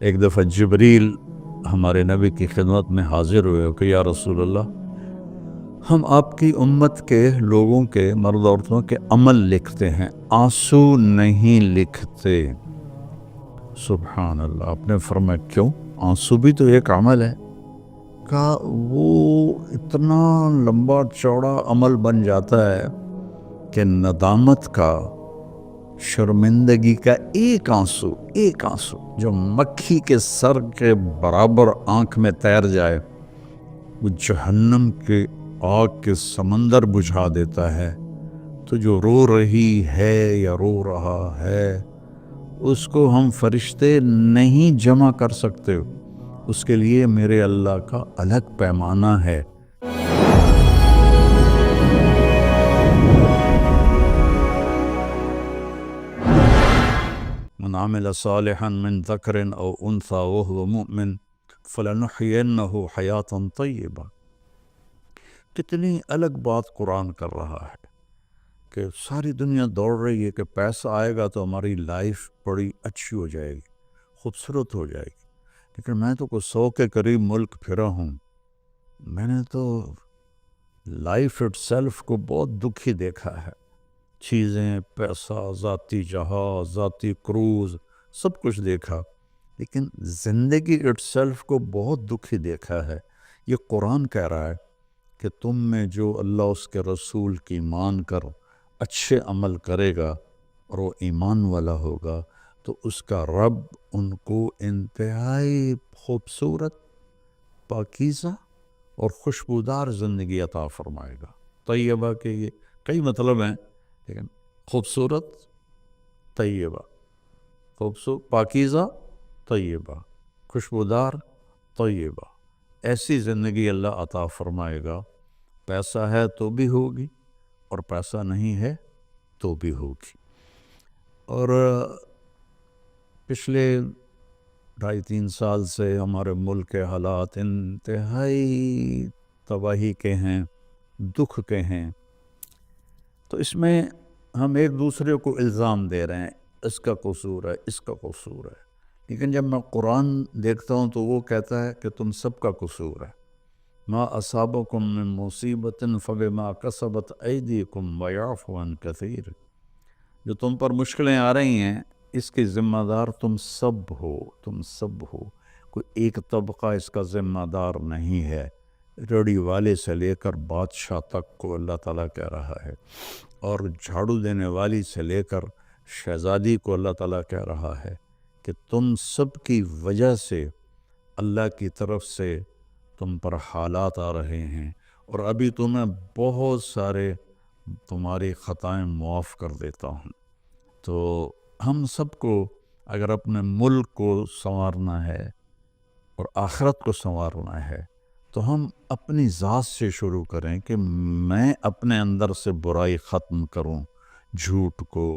ایک دفعہ جبریل ہمارے نبی کی خدمت میں حاضر ہوئے کہ یا رسول اللہ، ہم آپ کی امت کے لوگوں کے مرد عورتوں کے عمل لکھتے ہیں، آنسو نہیں لکھتے۔ سبحان اللہ۔ آپ نے فرمایا کیوں؟ آنسو بھی تو ایک عمل ہے۔ کہا وہ اتنا لمبا چوڑا عمل بن جاتا ہے کہ ندامت کا، شرمندگی کا ایک آنسو جو مکھی کے سر کے برابر آنکھ میں تیر جائے، وہ جہنم کے آگ کے سمندر بجھا دیتا ہے۔ تو جو رو رہی ہے یا رو رہا ہے، اس کو ہم فرشتے نہیں جمع کر سکتے۔ اس کے لیے میرے اللہ کا الگ پیمانہ ہے۔ من عمل صالحا من ذکر او انثى وهو مؤمن فلنحینہ حیاتا طیبہ۔ کتنی الگ بات قرآن کر رہا ہے کہ ساری دنیا دوڑ رہی ہے کہ پیسہ آئے گا تو ہماری لائف بڑی اچھی ہو جائے گی، خوبصورت ہو جائے گی۔ لیکن میں تو کوئی 100 کے قریب ملک پھرا ہوں، میں نے تو لائف اٹ سیلف کو بہت دکھی دیکھا ہے۔ چیزیں، پیسہ، ذاتی جہاز، ذاتی کروز، سب کچھ دیکھا، لیکن زندگی اٹ سیلف کو بہت دکھی دیکھا ہے۔ یہ قرآن کہہ رہا ہے کہ تم میں جو اللہ اس کے رسول کی مان کر اچھے عمل کرے گا اور وہ ایمان والا ہوگا تو اس کا رب ان کو انتہائی خوبصورت، پاکیزہ اور خوشبودار زندگی عطا فرمائے گا۔ طیبہ کے یہ کئی مطلب ہیں، لیکن خوبصورت، طیبہ، پاکیزہ، طیبہ، خوشبودار، طیبہ، ایسی زندگی اللہ عطا فرمائے گا۔ پیسہ ہے تو بھی ہوگی اور پیسہ نہیں ہے تو بھی ہوگی۔ اور پچھلے 2.5-3 سال سے ہمارے ملک کے حالات انتہائی تباہی کے ہیں، دکھ کے ہیں۔ تو اس میں ہم ایک دوسرے کو الزام دے رہے ہیں، اس کا قصور ہے، اس کا قصور ہے۔ لیکن جب میں قرآن دیکھتا ہوں تو وہ کہتا ہے کہ تم سب کا قصور ہے۔ ما اصابکم من مصیبت فبما کسبت ایدیکم ویعفو عن کثیر۔ جو تم پر مشکلیں آ رہی ہیں، اس کی ذمہ دار تم سب ہو، تم سب ہو۔ کوئی ایک طبقہ اس کا ذمہ دار نہیں ہے۔ ریڑھی والے سے لے کر بادشاہ تک کو اللہ تعالیٰ کہہ رہا ہے، اور جھاڑو دینے والی سے لے کر شہزادی کو اللہ تعالیٰ کہہ رہا ہے کہ تم سب کی وجہ سے اللہ کی طرف سے تم پر حالات آ رہے ہیں، اور ابھی تمہیں بہت سارے تمہاری خطائیں معاف کر دیتا ہوں۔ تو ہم سب کو اگر اپنے ملک کو سنوارنا ہے اور آخرت کو سنوارنا ہے تو ہم اپنی ذات سے شروع کریں کہ میں اپنے اندر سے برائی ختم کروں، جھوٹ کو،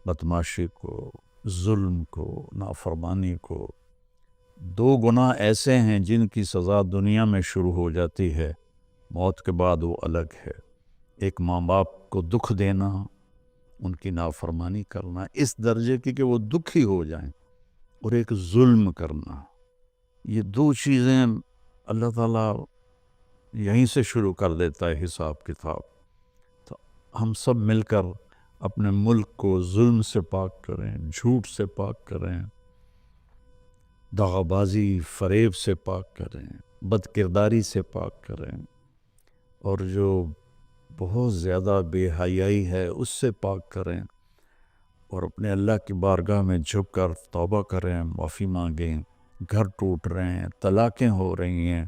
بدمعاشی کو، ظلم کو، نافرمانی کو۔ 2 گناہ ایسے ہیں جن کی سزا دنیا میں شروع ہو جاتی ہے، موت کے بعد وہ الگ ہے۔ ایک ماں باپ کو دکھ دینا، ان کی نافرمانی کرنا اس درجے کی کہ وہ دکھی ہو جائیں، اور ایک ظلم کرنا۔ یہ 2 چیزیں اللہ تعالیٰ یہیں سے شروع کر دیتا ہے حساب کتاب۔ تو ہم سب مل کر اپنے ملک کو ظلم سے پاک کریں، جھوٹ سے پاک کریں، دغا بازی، فریب سے پاک کریں، بد کرداری سے پاک کریں، اور جو بہت زیادہ بے حیائی ہے اس سے پاک کریں، اور اپنے اللہ کی بارگاہ میں جھک کر توبہ کریں، معافی مانگیں۔ گھر ٹوٹ رہے ہیں، طلاقیں ہو رہی ہیں،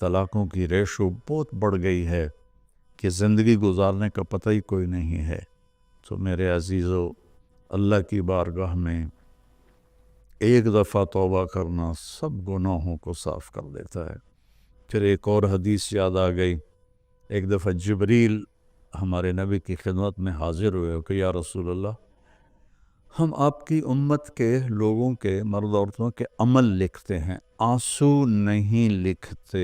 طلاقوں کی ریشو بہت بڑھ گئی ہے کہ زندگی گزارنے کا پتہ ہی کوئی نہیں ہے۔ تو میرے عزیزو، اللہ کی بارگاہ میں ایک دفعہ توبہ کرنا سب گناہوں کو صاف کر دیتا ہے۔ پھر ایک اور حدیث یاد آ گئی۔ ایک دفعہ جبریل ہمارے نبی کی خدمت میں حاضر ہوئے کہ یا رسول اللہ، ہم آپ کی امت کے لوگوں کے مرد عورتوں کے عمل لکھتے ہیں، آنسو نہیں لکھتے۔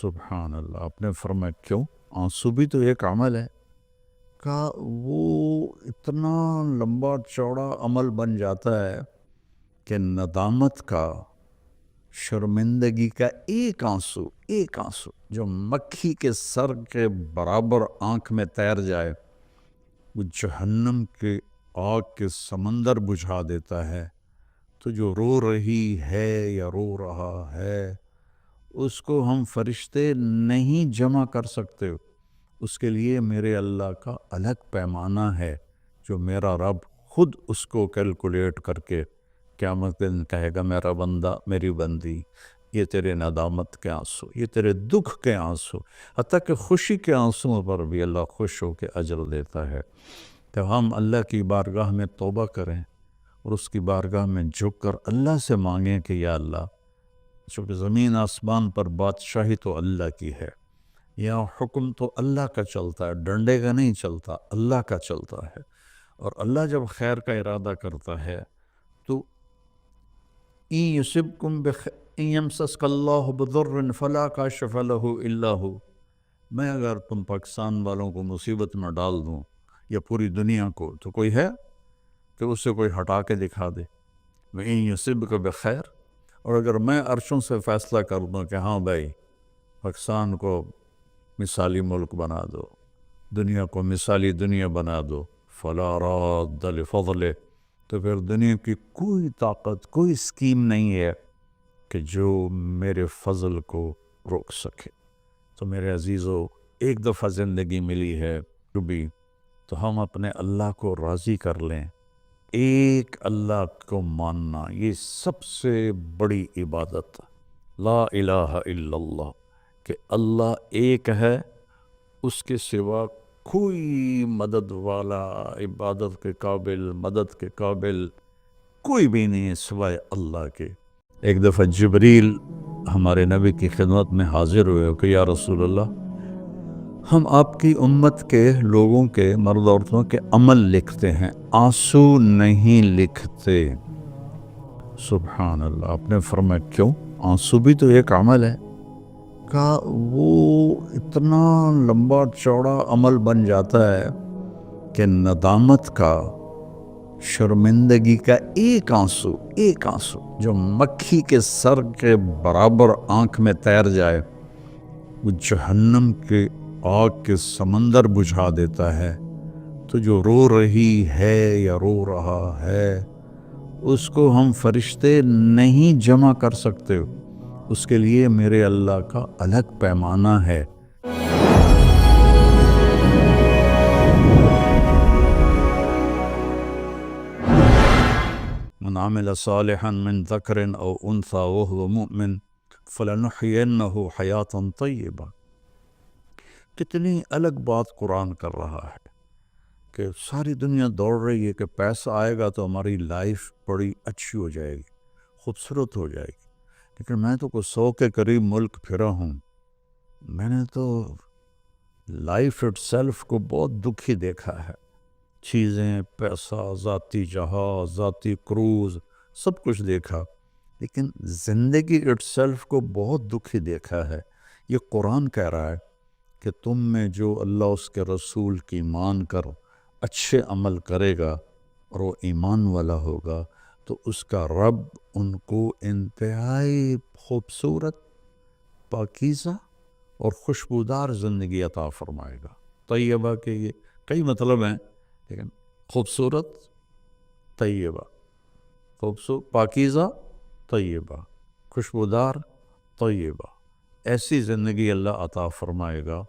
سبحان اللہ۔ آپ نے فرمایا کیوں؟ آنسو بھی تو ایک عمل ہے۔ کہا وہ اتنا لمبا چوڑا عمل بن جاتا ہے کہ ندامت کا، شرمندگی کا ایک آنسو جو مکھی کے سر کے برابر آنکھ میں تیر جائے، وہ جہنم کے آگ کے سمندر بجھا دیتا ہے۔ تو جو رو رہی ہے یا رو رہا ہے، اس کو ہم فرشتے نہیں جمع کر سکتے۔ اس کے لیے میرے اللہ کا الگ پیمانہ ہے، جو میرا رب خود اس کو کیلکولیٹ کر کے قیامت دن کہے گا، میرا بندہ، میری بندی، یہ تیرے ندامت کے آنسو، یہ تیرے دکھ کے آنسو، حتیٰ کہ خوشی کے آنسوں پر بھی اللہ خوش ہو کے اجر دیتا ہے۔ تو ہم اللہ کی بارگاہ میں توبہ کریں اور اس کی بارگاہ میں جھک کر اللہ سے مانگیں کہ یا اللہ، چونکہ زمین آسمان پر بادشاہی تو اللہ کی ہے، یا حکم تو اللہ کا چلتا ہے، ڈنڈے کا نہیں چلتا، اللہ کا چلتا ہے۔ اور اللہ جب خیر کا ارادہ کرتا ہے تو إِن يَمْسَسْكَ اللَّهُ بِضُرٍّ فَلَا كَاشِفَ لَهُ إِلَّا هُوَ، میں اگر تم پاکستان والوں کو مصیبت میں ڈال دوں یا پوری دنیا کو، تو کوئی ہے کہ اس سے کوئی ہٹا کے دکھا دے؟ وَإِن يُصِبْكَ بِخَيْرٍ، اور اگر میں عرشوں سے فیصلہ کر دوں کہ ہاں بھائی، پاکستان کو مثالی ملک بنا دو، دنیا کو مثالی دنیا بنا دو، فَلَا رَادَّ لِفَضْلِهِ، تو پھر دنیا کی کوئی طاقت، کوئی اسکیم نہیں ہے کہ جو میرے فضل کو روک سکے۔ تو میرے عزیزو، ایک دفعہ زندگی ملی ہے کبھی، تو ہم اپنے اللہ کو راضی کر لیں۔ ایک اللہ کو ماننا، یہ سب سے بڑی عبادت، لا الہ الا اللہ، کہ اللہ ایک ہے، اس کے سوا کوئی مدد والا، عبادت کے قابل، مدد کے قابل کوئی بھی نہیں ہے سوائے اللہ کے۔ ایک دفعہ جبریل ہمارے نبی کی خدمت میں حاضر ہوئے کہ یا رسول اللہ، ہم آپ کی امت کے لوگوں کے، مرد عورتوں کے عمل لکھتے ہیں، آنسو نہیں لکھتے۔ سبحان اللہ۔ آپ نے فرمایا کیوں؟ آنسو بھی تو ایک عمل ہے۔ کہا وہ اتنا لمبا چوڑا عمل بن جاتا ہے کہ ندامت کا، شرمندگی کا ایک آنسو جو مکھی کے سر کے برابر آنکھ میں تیر جائے، وہ جہنم کے آگ کے سمندر بجھا دیتا ہے۔ تو جو رو رہی ہے یا رو رہا ہے، اس کو ہم فرشتے نہیں جمع کر سکتے۔ اس کے لیے میرے اللہ کا الگ پیمانہ ہے۔ من عمل صالحا من ذکر او انثى وهو مؤمن فلنحینہ حیاتا طیبہ۔ کتنی الگ بات قرآن کر رہا ہے کہ ساری دنیا دوڑ رہی ہے کہ پیسہ آئے گا تو ہماری لائف بڑی اچھی ہو جائے گی، خوبصورت ہو جائے گی۔ لیکن میں تو کوئی 100 کے قریب ملک پھرا ہوں، میں نے تو لائف اٹ سیلف کو بہت دکھی دیکھا ہے۔ چیزیں، پیسہ، ذاتی جہاز، ذاتی کروز، سب کچھ دیکھا، لیکن زندگی اٹ سیلف کو بہت دکھی دیکھا ہے۔ یہ قرآن کہہ رہا ہے کہ تم میں جو اللہ اس کے رسول کی مان کر اچھے عمل کرے گا اور وہ ایمان والا ہوگا، تو اس کا رب ان کو انتہائی خوبصورت، پاکیزہ اور خوشبودار زندگی عطا فرمائے گا۔ طیبہ کے یہ کئی مطلب ہیں، لیکن خوبصورت، طیبہ، پاکیزہ، طیبہ، خوشبودار، طیبہ، ایسی زندگی اللہ عطا فرمائے گا۔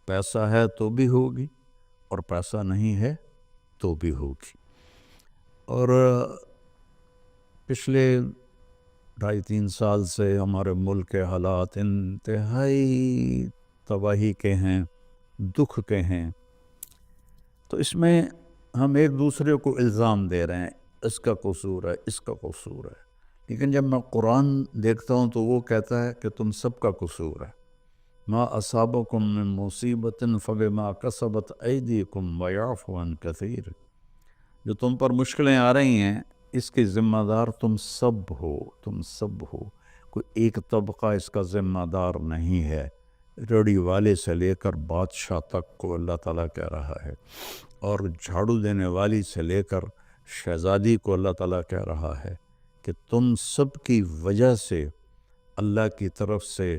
پیسہ ہے تو بھی ہوگی اور پیسہ نہیں ہے تو بھی ہوگی۔ اور پچھلے 2.5-3 سال سے ہمارے ملک کے حالات انتہائی تباہی کے ہیں، دکھ کے ہیں۔ تو اس میں ہم ایک دوسرے کو الزام دے رہے ہیں، اس کا قصور ہے، اس کا قصور ہے۔ لیکن جب میں قرآن دیکھتا ہوں تو وہ کہتا ہے کہ تم سب کا قصور ہے۔ ما اصابکم من مصیبت فبما کسبت ایدیکم ویعفو عن کثیر، جو تم پر مشکلیں آ رہی ہیں اس کی ذمہ دار تم سب ہو، تم سب ہو۔ کوئی ایک طبقہ اس کا ذمہ دار نہیں ہے۔ ریڑھی والے سے لے کر بادشاہ تک کو اللہ تعالیٰ کہہ رہا ہے، اور جھاڑو دینے والی سے لے کر شہزادی کو اللہ تعالیٰ کہہ رہا ہے کہ تم سب کی وجہ سے اللہ کی طرف سے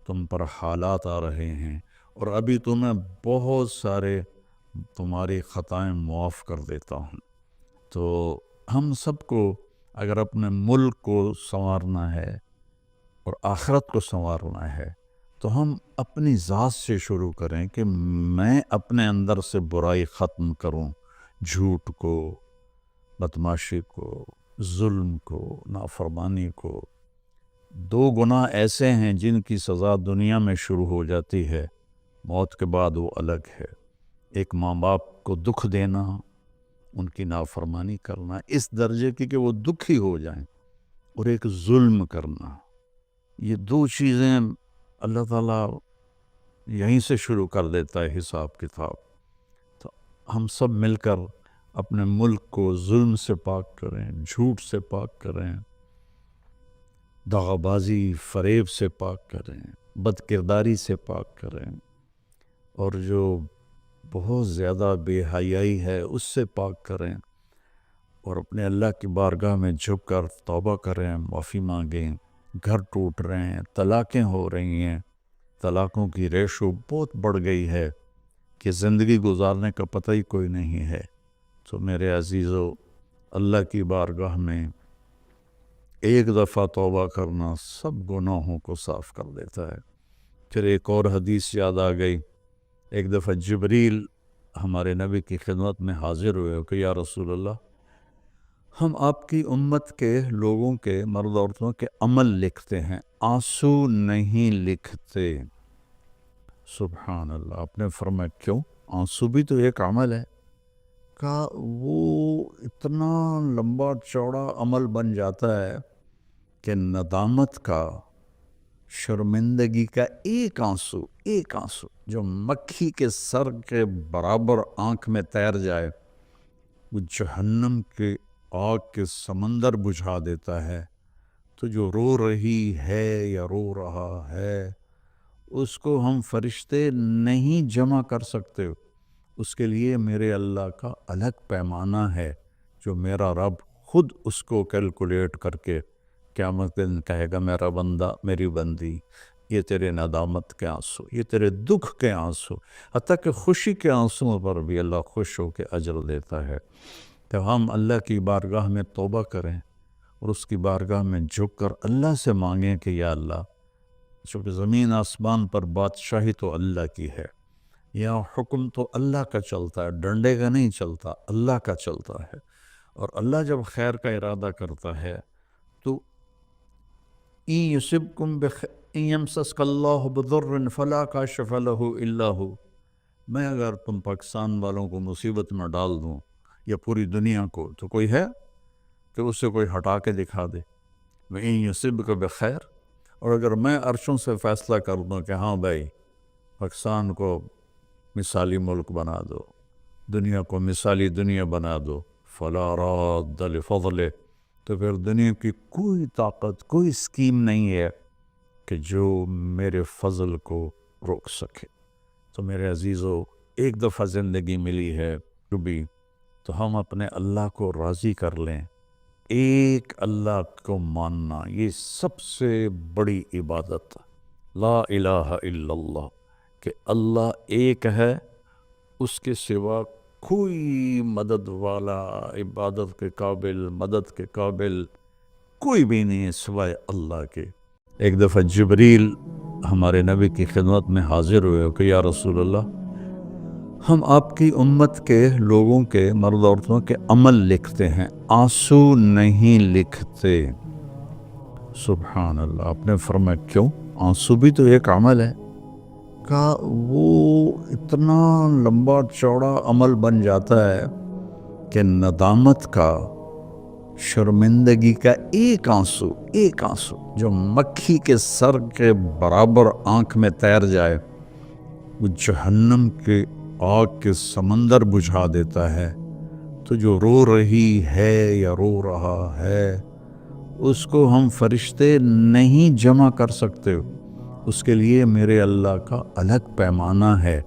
تم پر حالات آ رہے ہیں، اور ابھی تو میں بہت سارے تمہاری خطائیں معاف کر دیتا ہوں۔ تو ہم سب کو اگر اپنے ملک کو سنوارنا ہے اور آخرت کو سنوارنا ہے تو ہم اپنی ذات سے شروع کریں کہ میں اپنے اندر سے برائی ختم کروں، جھوٹ کو، بدماشی کو، ظلم کو، نافرمانی کو۔ دو گناہ ایسے ہیں جن کی سزا دنیا میں شروع ہو جاتی ہے، موت کے بعد وہ الگ ہے۔ ایک ماں باپ کو دکھ دینا، ان کی نافرمانی کرنا اس درجے کی کہ وہ دکھی ہو جائیں، اور ایک ظلم کرنا، یہ دو چیزیں اللہ تعالیٰ یہیں سے شروع کر دیتا ہے حساب کتاب۔ تو ہم سب مل کر اپنے ملک کو ظلم سے پاک کریں، جھوٹ سے پاک کریں، دغا بازی فریب سے پاک کریں، بد کرداری سے پاک کریں، اور جو بہت زیادہ بے حیائی ہے اس سے پاک کریں، اور اپنے اللہ کی بارگاہ میں جھک کر توبہ کریں، معافی مانگیں۔ گھر ٹوٹ رہے ہیں، طلاقیں ہو رہی ہیں، طلاقوں کی ریشو بہت بڑھ گئی ہے کہ زندگی گزارنے کا پتہ ہی کوئی نہیں ہے۔ تو میرے عزیزو، اللہ کی بارگاہ میں ایک دفعہ توبہ کرنا سب گناہوں کو صاف کر دیتا ہے۔ پھر ایک اور حدیث یاد آ گئی، ایک دفعہ جبریل ہمارے نبی کی خدمت میں حاضر ہوئے کہ یا رسول اللہ، ہم آپ کی امت کے لوگوں کے، مرد عورتوں کے عمل لکھتے ہیں، آنسو نہیں لکھتے۔ سبحان اللہ۔ آپ نے فرمایا کیوں؟ آنسو بھی تو ایک عمل ہے۔ کہا وہ اتنا لمبا چوڑا عمل بن جاتا ہے کہ ندامت کا، شرمندگی کا ایک آنسو جو مکھی کے سر کے برابر آنکھ میں تیر جائے، وہ جہنم کے آگ کے سمندر بجھا دیتا ہے۔ تو جو رو رہی ہے یا رو رہا ہے، اس کو ہم فرشتے نہیں جمع کر سکتے۔ اس کے لیے میرے اللہ کا الگ پیمانہ ہے جو میرا رب خود اس کو کیلکولیٹ کر کے قیامت دن کہے گا، میرا بندہ، میری بندی، یہ تیرے ندامت کے آنسو، یہ تیرے دکھ کے آنسو، حتیٰ کہ خوشی کے آنسوں پر بھی اللہ خوش ہو کے اجر دیتا ہے۔ تو ہم اللہ کی بارگاہ میں توبہ کریں اور اس کی بارگاہ میں جھک کر اللہ سے مانگیں کہ یا اللہ، چونکہ زمین آسمان پر بادشاہی تو اللہ کی ہے، یا حکم تو اللہ کا چلتا ہے، ڈنڈے کا نہیں چلتا، اللہ کا چلتا ہے۔ اور اللہ جب خیر کا ارادہ کرتا ہے تو إِن يَمْسَسْكَ اللَّهُ بِضُرٍّ فَلَا كَاشِفَ لَهُ إِلَّا هُوَ۔ میں اگر تم پاکستان والوں کو مصیبت میں ڈال دوں یا پوری دنیا کو، تو کوئی ہے کہ اسے کوئی ہٹا کے دکھا دے؟ وَإِن يُصِبْكَ بِخَيْرٍ، اور اگر میں عرشوں سے فیصلہ کر دوں کہ ہاں بھائی پاکستان کو مثالی ملک بنا دو، دنیا کو مثالی دنیا بنا دو، فَلَا رَادَّ لِفَضْلِهِ، تو پھر دنیا کی کوئی طاقت، کوئی اسکیم نہیں ہے کہ جو میرے فضل کو روک سکے۔ تو میرے عزیزو، ایک دفعہ زندگی ملی ہے کبھی، تو ہم اپنے اللہ کو راضی کر لیں۔ ایک اللہ کو ماننا، یہ سب سے بڑی عبادت، لا الہ الا اللہ، کہ اللہ ایک ہے، اس کے سوا کوئی مدد والا، عبادت کے قابل، مدد کے قابل کوئی بھی نہیں ہے سوائے اللہ کے۔ ایک دفعہ جبریل ہمارے نبی کی خدمت میں حاضر ہوئے کہ یا رسول اللہ، ہم آپ کی امت کے لوگوں کے، مرد عورتوں کے عمل لکھتے ہیں، آنسو نہیں لکھتے۔ سبحان اللہ۔ آپ نے فرمایا کیوں؟ آنسو بھی تو ایک عمل ہے۔ کہا وہ اتنا لمبا چوڑا عمل بن جاتا ہے کہ ندامت کا، شرمندگی کا ایک آنسو جو مکھی کے سر کے برابر آنکھ میں تیر جائے، وہ جہنم کے آگ کے سمندر بجھا دیتا ہے۔ تو جو رو رہی ہے یا رو رہا ہے، اس کو ہم فرشتے نہیں جمع کر سکتے۔ اس کے لیے میرے اللہ کا الگ پیمانہ ہے۔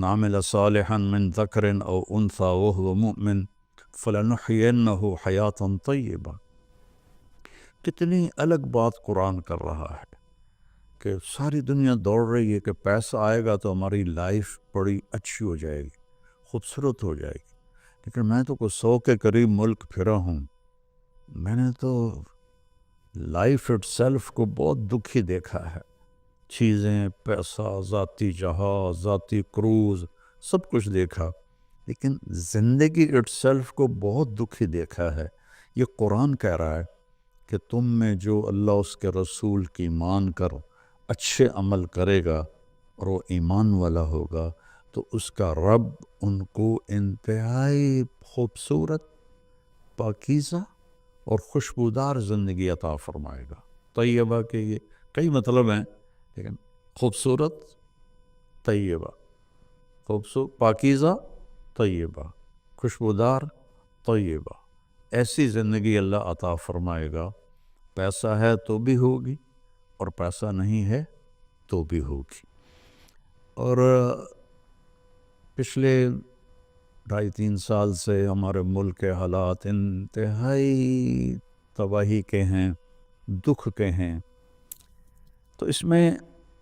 من عمل صالحا من ذکر او انثى وهو مؤمن فلنحینہ حیاتا طیبہ. کتنی الگ بات قرآن کر رہا ہے کہ ساری دنیا دوڑ رہی ہے کہ پیسہ آئے گا تو ہماری لائف بڑی اچھی ہو جائے گی، خوبصورت ہو جائے گی. لیکن میں تو کوئی 100 کے قریب ملک پھرا ہوں، میں نے تو لائف اٹ سیلف کو بہت دکھی دیکھا ہے. چیزیں، پیسہ، ذاتی جہاز، ذاتی کروز، سب کچھ دیکھا، لیکن زندگی اٹ سیلف کو بہت دکھی دیکھا ہے. یہ قرآن کہہ رہا ہے کہ تم میں جو اللہ اس کے رسول کی مان کر اچھے عمل کرے گا اور وہ ایمان والا ہوگا تو اس کا رب ان کو انتہائی خوبصورت، پاکیزہ اور خوشبودار زندگی عطا فرمائے گا. طیبہ کے یہ کئی مطلب ہیں، لیکن خوبصورت، طیبہ، پاکیزہ، طیبہ، خوشبودار، طیبہ، ایسی زندگی اللہ عطا فرمائے گا. پیسہ ہے تو بھی ہوگی اور پیسہ نہیں ہے تو بھی ہوگی. اور پچھلے 2.5-3 سال سے ہمارے ملک کے حالات انتہائی تباہی کے ہیں، دکھ کے ہیں. تو اس میں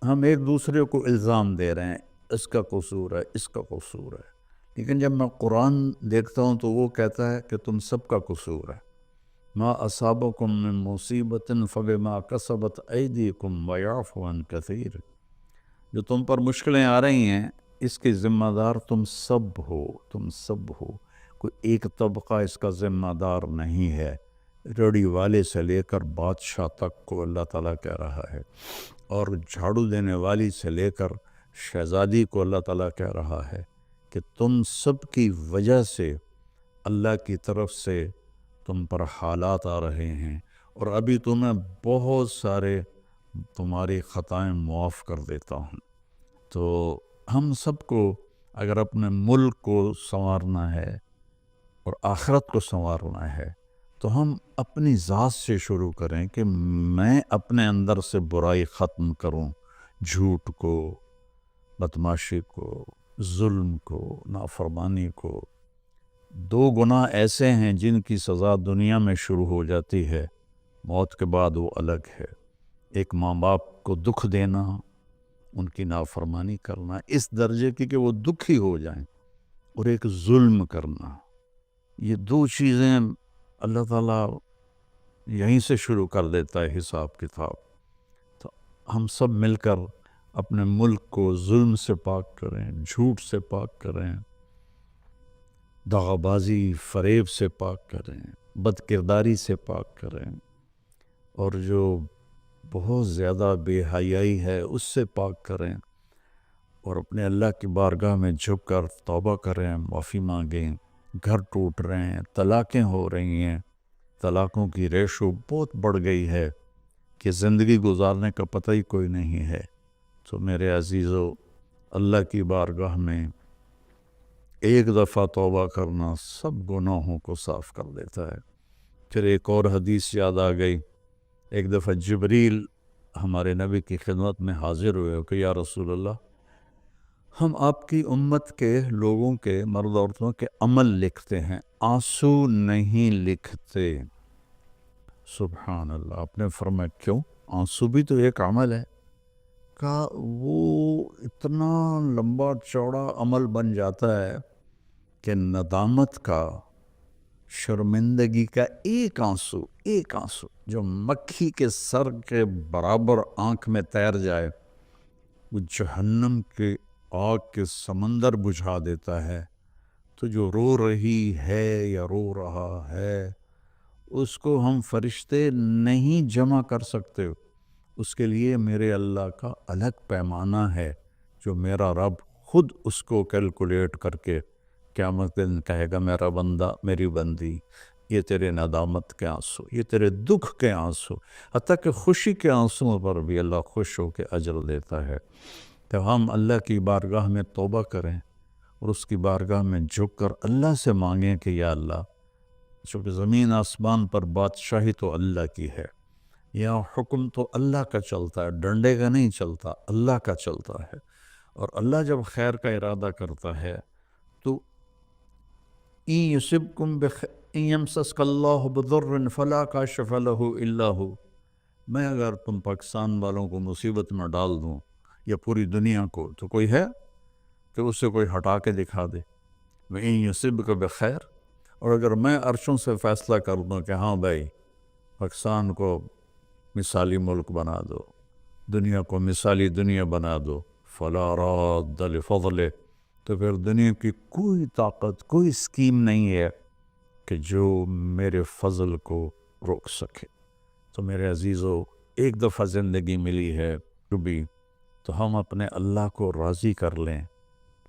ہم ایک دوسرے کو الزام دے رہے ہیں، اس کا قصور ہے، اس کا قصور ہے. لیکن جب میں قرآن دیکھتا ہوں تو وہ کہتا ہے کہ تم سب کا قصور ہے. ما اصابکم من مصیبت فبما کسبت ایدیکم ویعفو عن کثیر. جو تم پر مشکلیں آ رہی ہیں اس کی ذمہ دار تم سب ہو، تم سب ہو. کوئی ایک طبقہ اس کا ذمہ دار نہیں ہے. ریڑھی والے سے لے کر بادشاہ تک کو اللہ تعالیٰ کہہ رہا ہے، اور جھاڑو دینے والی سے لے کر شہزادی کو اللہ تعالیٰ کہہ رہا ہے کہ تم سب کی وجہ سے اللہ کی طرف سے تم پر حالات آ رہے ہیں، اور ابھی تمہیں بہت سارے تمہاری خطائیں معاف کر دیتا ہوں. تو ہم سب کو اگر اپنے ملک کو سنوارنا ہے اور آخرت کو سنوارنا ہے تو ہم اپنی ذات سے شروع کریں کہ میں اپنے اندر سے برائی ختم کروں، جھوٹ کو، بدماشی کو، ظلم کو، نافرمانی کو. 2 گناہ ایسے ہیں جن کی سزا دنیا میں شروع ہو جاتی ہے، موت کے بعد وہ الگ ہے. ایک ماں باپ کو دکھ دینا، ان کی نافرمانی کرنا اس درجے کی کہ وہ دکھی ہو جائیں، اور ایک ظلم کرنا. یہ 2 چیزیں اللہ تعالیٰ یہیں سے شروع کر دیتا ہے حساب کتاب. تو ہم سب مل کر اپنے ملک کو ظلم سے پاک کریں، جھوٹ سے پاک کریں، دغا بازی، فریب سے پاک کریں، بد کرداری سے پاک کریں، اور جو بہت زیادہ بے حیائی ہے اس سے پاک کریں، اور اپنے اللہ کی بارگاہ میں جھک کر توبہ کریں، معافی مانگیں. گھر ٹوٹ رہے ہیں، طلاقیں ہو رہی ہیں، طلاقوں کی ریشو بہت بڑھ گئی ہے کہ زندگی گزارنے کا پتہ ہی کوئی نہیں ہے. تو میرے عزیزو، اللہ کی بارگاہ میں ایک دفعہ توبہ کرنا سب گناہوں کو صاف کر دیتا ہے. پھر ایک اور حدیث یاد آ گئی. ایک دفعہ جبریل ہمارے نبی کی خدمت میں حاضر ہوئے کہ یا رسول اللہ، ہم آپ کی امت کے لوگوں کے، مرد عورتوں کے عمل لکھتے ہیں، آنسو نہیں لکھتے. سبحان اللہ. آپ نے فرمایا کیوں؟ آنسو بھی تو ایک عمل ہے. کہا وہ اتنا لمبا چوڑا عمل بن جاتا ہے کہ ندامت کا، شرمندگی کا ایک آنسو جو مکھی کے سر کے برابر آنکھ میں تیر جائے، وہ جہنم کے آگ کے سمندر بجھا دیتا ہے. تو جو رو رہی ہے یا رو رہا ہے اس کو ہم فرشتے نہیں جمع کر سکتے. اس کے لیے میرے اللہ کا الگ پیمانہ ہے جو میرا رب خود اس کو کیلکولیٹ کر کے قیامت دن کہے گا میرا بندہ، میری بندی، یہ تیرے ندامت کے آنسو، یہ تیرے دکھ کے آنسو، حتیٰ کہ خوشی کے آنسوں پر بھی اللہ خوش ہو کے اجر دیتا ہے. تو ہم اللہ کی بارگاہ میں توبہ کریں اور اس کی بارگاہ میں جھک کر اللہ سے مانگیں کہ یا اللہ، چونکہ زمین آسمان پر بادشاہی تو اللہ کی ہے، یا حکم تو اللہ کا چلتا ہے، ڈنڈے کا نہیں چلتا، اللہ کا چلتا ہے. اور اللہ جب خیر کا ارادہ کرتا ہے تو این یصبکم ان یمسسک اللہ بضر فلا کاشف لہ الا ہو، میں اگر تم پاکستان والوں کو مصیبت میں ڈال دوں یا پوری دنیا کو، تو کوئی ہے کہ اس سے کوئی ہٹا کے دکھا دے؟ وَإِن يُصِبْكَ بِخَيْرٍ، اور اگر میں عرشوں سے فیصلہ کر دوں کہ ہاں بھائی پاکستان کو مثالی ملک بنا دو، دنیا کو مثالی دنیا بنا دو، فَلَا رَادَّ لِفَضْلِهِ، تو پھر دنیا کی کوئی طاقت، کوئی اسکیم نہیں ہے کہ جو میرے فضل کو روک سکے۔ تو میرے عزیزو، ایک دفعہ زندگی ملی ہے جو بھی، تو ہم اپنے اللہ کو راضی کر لیں۔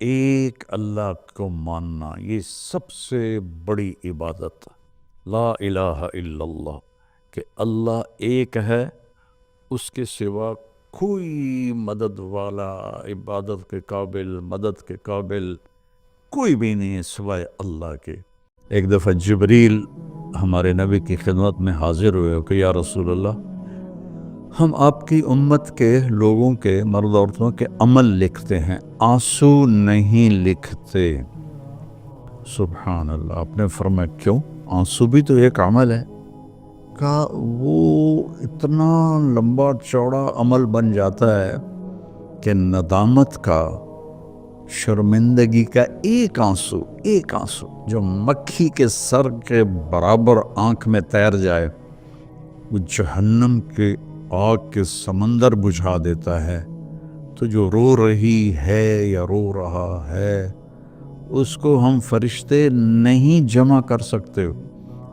ایک اللہ کو ماننا یہ سب سے بڑی عبادت، لا الہ الا اللہ، کہ اللہ ایک ہے، اس کے سوا کوئی مدد والا، عبادت کے قابل، مدد کے قابل کوئی بھی نہیں ہے سوائے اللہ کے۔ ایک دفعہ جبریل ہمارے نبی کی خدمت میں حاضر ہوئے کہ یا رسول اللہ، ہم آپ کی امت کے لوگوں کے، مرد عورتوں کے عمل لکھتے ہیں، آنسو نہیں لکھتے۔ سبحان اللہ۔ آپ نے فرمایا کیوں؟ آنسو بھی تو ایک عمل ہے۔ کہا وہ اتنا لمبا چوڑا عمل بن جاتا ہے کہ ندامت کا، شرمندگی کا ایک آنسو جو مکھی کے سر کے برابر آنکھ میں تیر جائے، وہ جہنم کے آگ کے سمندر بجھا دیتا ہے۔ تو جو رو رہی ہے یا رو رہا ہے، اس کو ہم فرشتے نہیں جمع کر سکتے،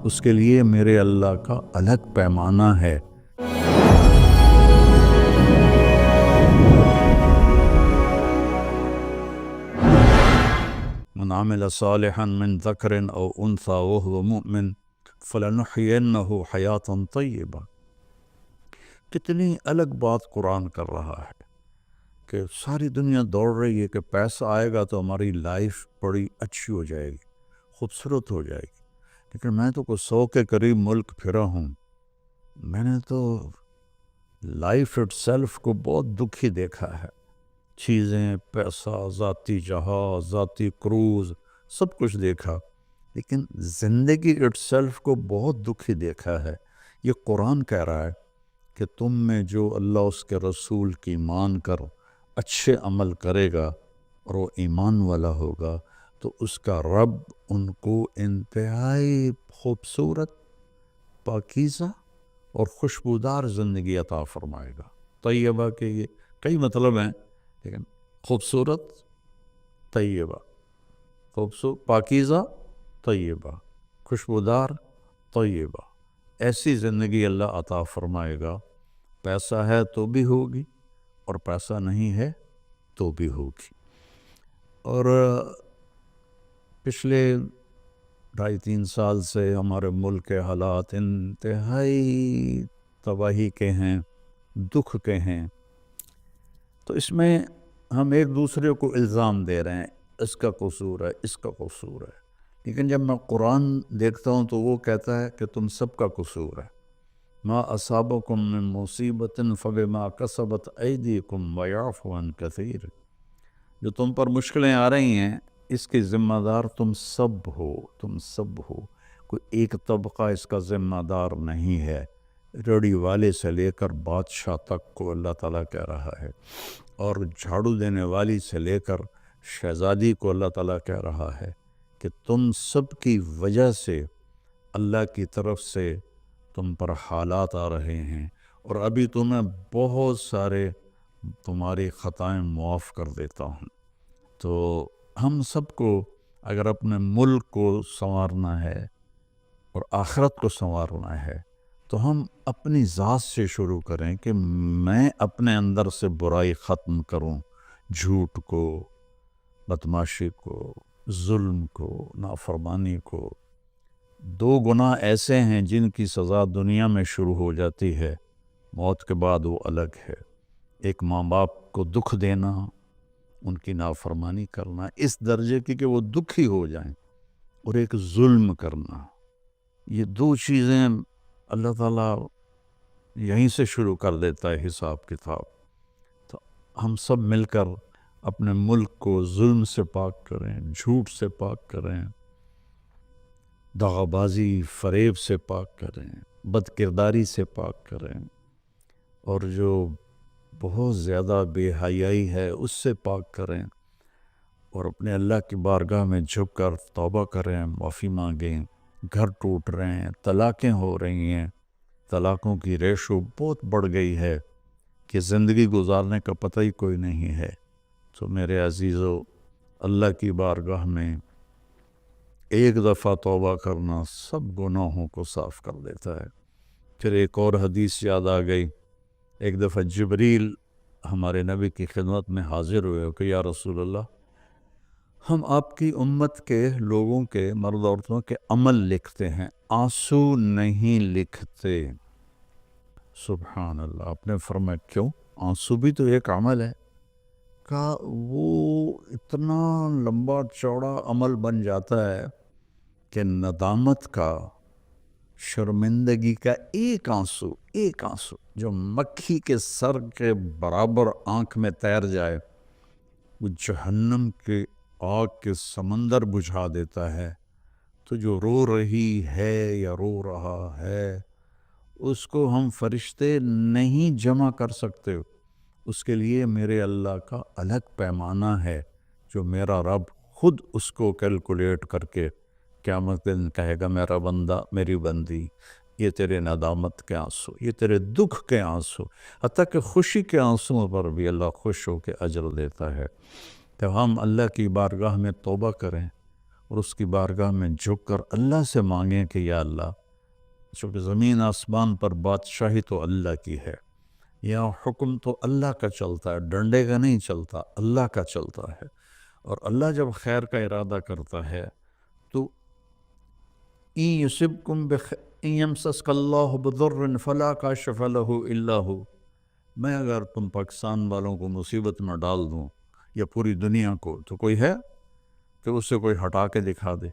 اس کے لیے میرے اللہ کا الگ پیمانہ ہے۔ من عمل صالحا من ذکر او انثى وهو مؤمن فلنحینہ حیاتا طیبہ۔ کتنی الگ بات قرآن کر رہا ہے کہ ساری دنیا دوڑ رہی ہے کہ پیسہ آئے گا تو ہماری لائف بڑی اچھی ہو جائے گی، خوبصورت ہو جائے گی، لیکن میں تو کوئی 100 کے قریب ملک پھرا ہوں، میں نے تو لائف اٹ سیلف کو بہت دکھی دیکھا ہے۔ چیزیں، پیسہ، ذاتی جہاز، ذاتی کروز، سب کچھ دیکھا، لیکن زندگی اٹ سیلف کو بہت دکھی دیکھا ہے۔ یہ قرآن کہہ رہا ہے کہ تم میں جو اللہ اس کے رسول کی مان کر اچھے عمل کرے گا اور وہ ایمان والا ہوگا، تو اس کا رب ان کو انتہائی خوبصورت، پاکیزہ اور خوشبودار زندگی عطا فرمائے گا۔ طیبہ کے یہ کئی مطلب ہیں، لیکن خوبصورت، طیبہ، پاکیزہ، طیبہ، خوشبودار، طیبہ، ایسی زندگی اللہ عطا فرمائے گا۔ پیسہ ہے تو بھی ہوگی اور پیسہ نہیں ہے تو بھی ہوگی۔ اور پچھلے 2.5-3 سال سے ہمارے ملک کے حالات انتہائی تباہی کے ہیں، دکھ کے ہیں، تو اس میں ہم ایک دوسرے کو الزام دے رہے ہیں، اس کا قصور ہے، اس کا قصور ہے، لیکن جب میں قرآن دیکھتا ہوں تو وہ کہتا ہے کہ تم سب کا قصور ہے۔ ما اصابکم من مصیبت فبما کسبت ایدیکم ویعفو عن کثیر، جو تم پر مشکلیں آ رہی ہیں اس کی ذمہ دار تم سب ہو، تم سب ہو، کوئی ایک طبقہ اس کا ذمہ دار نہیں ہے۔ ریڑھی والے سے لے کر بادشاہ تک کو اللہ تعالیٰ کہہ رہا ہے، اور جھاڑو دینے والی سے لے کر شہزادی کو اللہ تعالیٰ کہہ رہا ہے کہ تم سب کی وجہ سے اللہ کی طرف سے تم پر حالات آ رہے ہیں، اور ابھی تمہیں بہت سارے تمہاری خطائیں معاف کر دیتا ہوں۔ تو ہم سب کو اگر اپنے ملک کو سنوارنا ہے اور آخرت کو سنوارنا ہے تو ہم اپنی ذات سے شروع کریں کہ میں اپنے اندر سے برائی ختم کروں، جھوٹ کو، بدمعاشی کو، ظلم کو، نافرمانی کو۔ 2 گناہ ایسے ہیں جن کی سزا دنیا میں شروع ہو جاتی ہے، موت کے بعد وہ الگ ہے۔ ایک ماں باپ کو دکھ دینا، ان کی نافرمانی کرنا اس درجے کی کہ وہ دکھی ہو جائیں، اور ایک ظلم کرنا، یہ 2 چیزیں اللہ تعالیٰ یہیں سے شروع کر دیتا ہے حساب کتاب۔ تو ہم سب مل کر اپنے ملک کو ظلم سے پاک کریں، جھوٹ سے پاک کریں، دغابازی فریب سے پاک کریں، بد کرداری سے پاک کریں، اور جو بہت زیادہ بے حیائی ہے اس سے پاک کریں، اور اپنے اللہ کی بارگاہ میں جھک کر توبہ کریں، معافی مانگیں۔ گھر ٹوٹ رہے ہیں، طلاقیں ہو رہی ہیں، طلاقوں کی ریشو بہت بڑھ گئی ہے کہ زندگی گزارنے کا پتہ ہی کوئی نہیں ہے۔ تو میرے عزیزو، اللہ کی بارگاہ میں ایک دفعہ توبہ کرنا سب گناہوں کو صاف کر دیتا ہے۔ پھر ایک اور حدیث یاد آ گئی، ایک دفعہ جبریل ہمارے نبی کی خدمت میں حاضر ہوئے کہ یا رسول اللہ، ہم آپ کی امت کے لوگوں کے، مرد عورتوں کے عمل لکھتے ہیں، آنسو نہیں لکھتے۔ سبحان اللہ۔ آپ نے فرمایا کیوں؟ آنسو بھی تو ایک عمل ہے۔ کہا وہ اتنا لمبا چوڑا عمل بن جاتا ہے کہ ندامت کا، شرمندگی کا ایک آنسو جو مکھی کے سر کے برابر آنکھ میں تیر جائے، وہ جہنم کے آگ کے سمندر بجھا دیتا ہے۔ تو جو رو رہی ہے یا رو رہا ہے، اس کو ہم فرشتے نہیں جمع کر سکتے۔ اس کے لیے میرے اللہ کا الگ پیمانہ ہے، جو میرا رب خود اس کو کیلکولیٹ کر کے قیامت دن کہے گا، میرا بندہ، میری بندی، یہ تیرے ندامت کے آنسو، یہ تیرے دکھ کے آنسو، حتیٰ کہ خوشی کے آنسوں پر بھی اللہ خوش ہو کے اجر دیتا ہے۔ تو ہم اللہ کی بارگاہ میں توبہ کریں اور اس کی بارگاہ میں جھک کر اللہ سے مانگیں کہ یا اللہ، چونکہ زمین آسمان پر بادشاہی تو اللہ کی ہے، یہاں حکم تو اللہ کا چلتا ہے، ڈنڈے کا نہیں چلتا، اللہ کا چلتا ہے۔ اور اللہ جب خیر کا ارادہ کرتا ہے تو إِن يَمْسَسْكَ اللَّهُ بِضُرٍّ فَلَا كَاشِفَ لَهُ إِلَّا هُوَ۔ میں اگر تم پاکستان والوں کو مصیبت میں ڈال دوں یا پوری دنیا کو، تو کوئی ہے کہ اسے کوئی ہٹا کے دکھا دے؟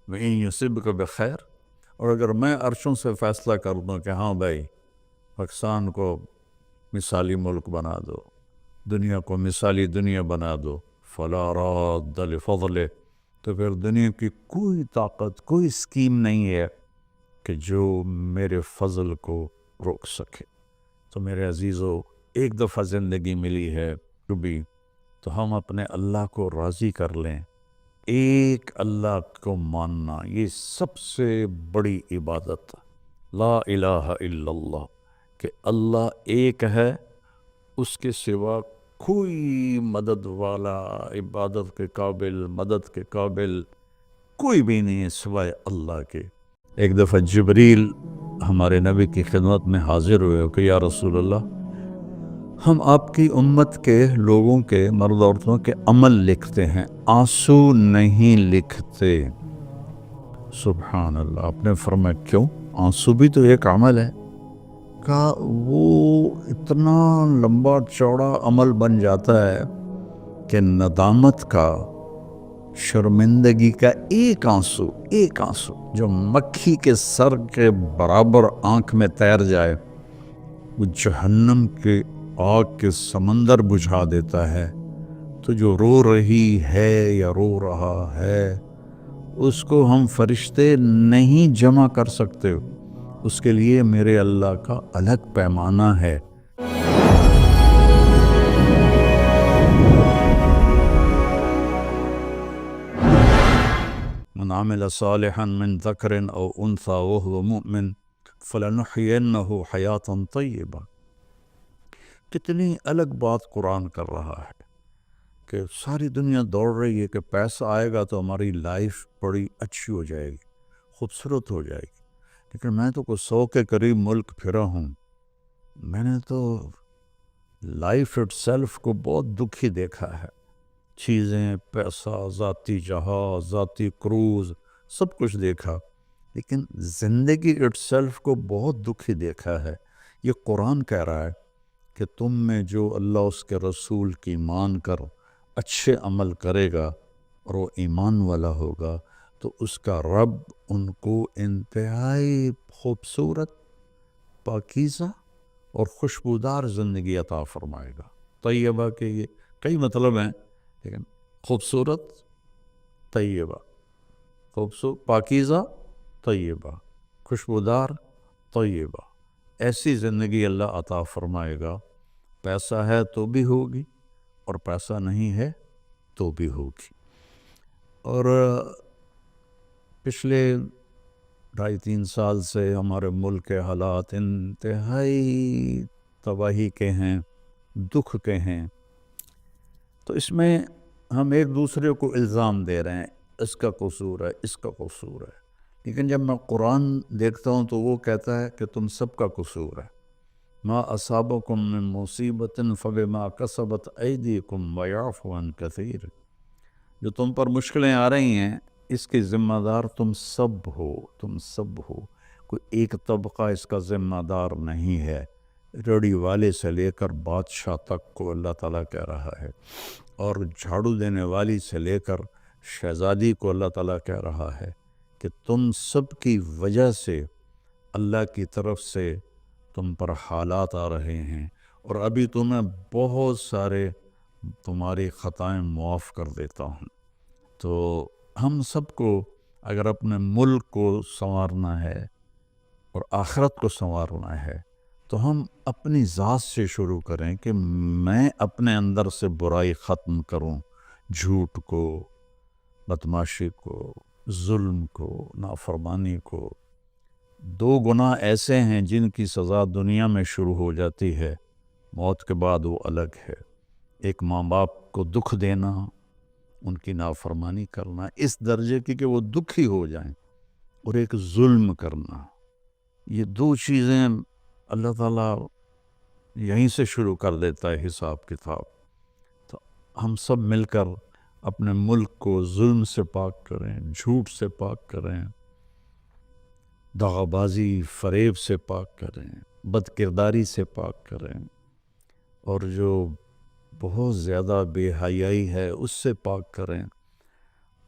وَإِن يُصِبْكَ بِخَيْرٍ، اور اگر میں عرشوں سے فیصلہ کر دوں کہ ہاں بھائی، پاکستان کو مثالی ملک بنا دو، دنیا کو مثالی دنیا بنا دو، فَلَا رَادَّ لِفَضْلِهِ، تو پھر دنیا کی کوئی طاقت، کوئی اسکیم نہیں ہے کہ جو میرے فضل کو روک سکے۔ تو میرے عزیزو، ایک دفعہ زندگی ملی ہے کبھی، تو ہم اپنے اللہ کو راضی کر لیں۔ ایک اللہ کو ماننا، یہ سب سے بڑی عبادت، لا الہ الا اللہ، کہ اللہ ایک ہے، اس کے سوا کوئی مدد والا، عبادت کے قابل، مدد کے قابل کوئی بھی نہیں ہے سوائے اللہ کے۔ ایک دفعہ جبریل ہمارے نبی کی خدمت میں حاضر ہوئے کہ یا رسول اللہ، ہم آپ کی امت کے لوگوں کے، مرد عورتوں کے عمل لکھتے ہیں، آنسو نہیں لکھتے۔ سبحان اللہ۔ آپ نے فرمایا کیوں؟ آنسو بھی تو ایک عمل ہے۔ کہا وہ اتنا لمبا چوڑا عمل بن جاتا ہے کہ ندامت کا، شرمندگی کا ایک آنسو جو مکھی کے سر کے برابر آنکھ میں تیر جائے، وہ جہنم کے آگ کے سمندر بجھا دیتا ہے۔ تو جو رو رہی ہے یا رو رہا ہے، اس کو ہم فرشتے نہیں جمع کر سکتے۔ اس کے لیے میرے اللہ کا الگ پیمانہ ہے۔ من عمل صالحا من ذکر او انثى وهو مؤمن فلنحینہ حیاتا طیبہ۔ کتنی الگ بات قرآن کر رہا ہے کہ ساری دنیا دوڑ رہی ہے کہ پیسہ آئے گا تو ہماری لائف بڑی اچھی ہو جائے گی، خوبصورت ہو جائے گی، لیکن میں تو کوئی 100 کے قریب ملک پھرا ہوں، میں نے تو لائف اٹ سیلف کو بہت دکھی دیکھا ہے۔ چیزیں، پیسہ، ذاتی جہاز، ذاتی کروز، سب کچھ دیکھا، لیکن زندگی اٹ سیلف کو بہت دکھی دیکھا ہے۔ یہ قرآن کہہ رہا ہے کہ تم میں جو اللہ اس کے رسول کی مان کر اچھے عمل کرے گا اور وہ ایمان والا ہوگا، تو اس کا رب ان کو انتہائی خوبصورت، پاکیزہ اور خوشبودار زندگی عطا فرمائے گا۔ طیبہ کہ یہ کئی مطلب ہیں، لیکن خوبصورت، طیبہ، خوبصورت، پاکیزہ، طیبہ، خوشبودار، طیبہ، ایسی زندگی اللہ عطا فرمائے گا۔ پیسہ ہے تو بھی ہوگی، اور پیسہ نہیں ہے تو بھی ہوگی۔ اور پچھلے 2.5-3 سال سے ہمارے ملک کے حالات انتہائی تباہی کے ہیں، دکھ کے ہیں، تو اس میں ہم ایک دوسرے کو الزام دے رہے ہیں، اس کا قصور ہے، اس کا قصور ہے، لیکن جب میں قرآن دیکھتا ہوں تو وہ کہتا ہے کہ تم سب کا قصور ہے۔ ما اصابکم من مصیبت فبما کسبت ایدیکم ویعفو عن کثیر، جو تم پر مشکلیں آ رہی ہیں اس کی ذمہ دار تم سب ہو، تم سب ہو، کوئی ایک طبقہ اس کا ذمہ دار نہیں ہے۔ ریڑھی والے سے لے کر بادشاہ تک کو اللہ تعالیٰ کہہ رہا ہے، اور جھاڑو دینے والی سے لے کر شہزادی کو اللہ تعالیٰ کہہ رہا ہے کہ تم سب کی وجہ سے اللہ کی طرف سے تم پر حالات آ رہے ہیں، اور ابھی تمہیں بہت سارے تمہاری خطائیں معاف کر دیتا ہوں۔ تو ہم سب کو اگر اپنے ملک کو سنوارنا ہے اور آخرت کو سنوارنا ہے تو ہم اپنی ذات سے شروع کریں کہ میں اپنے اندر سے برائی ختم کروں، جھوٹ کو، بدماشی کو، ظلم کو، نافرمانی کو۔ 2 گناہ ایسے ہیں جن کی سزا دنیا میں شروع ہو جاتی ہے، موت کے بعد وہ الگ ہے۔ ایک ماں باپ کو دکھ دینا، ان کی نافرمانی کرنا اس درجے کی کہ وہ دکھی ہو جائیں، اور ایک ظلم کرنا، یہ 2 چیزیں اللہ تعالیٰ یہیں سے شروع کر دیتا ہے حساب کتاب۔ تو ہم سب مل کر اپنے ملک کو ظلم سے پاک کریں، جھوٹ سے پاک کریں، دغا بازی، فریب سے پاک کریں، بد کرداری سے پاک کریں، اور جو بہت زیادہ بے حیائی ہے اس سے پاک کریں،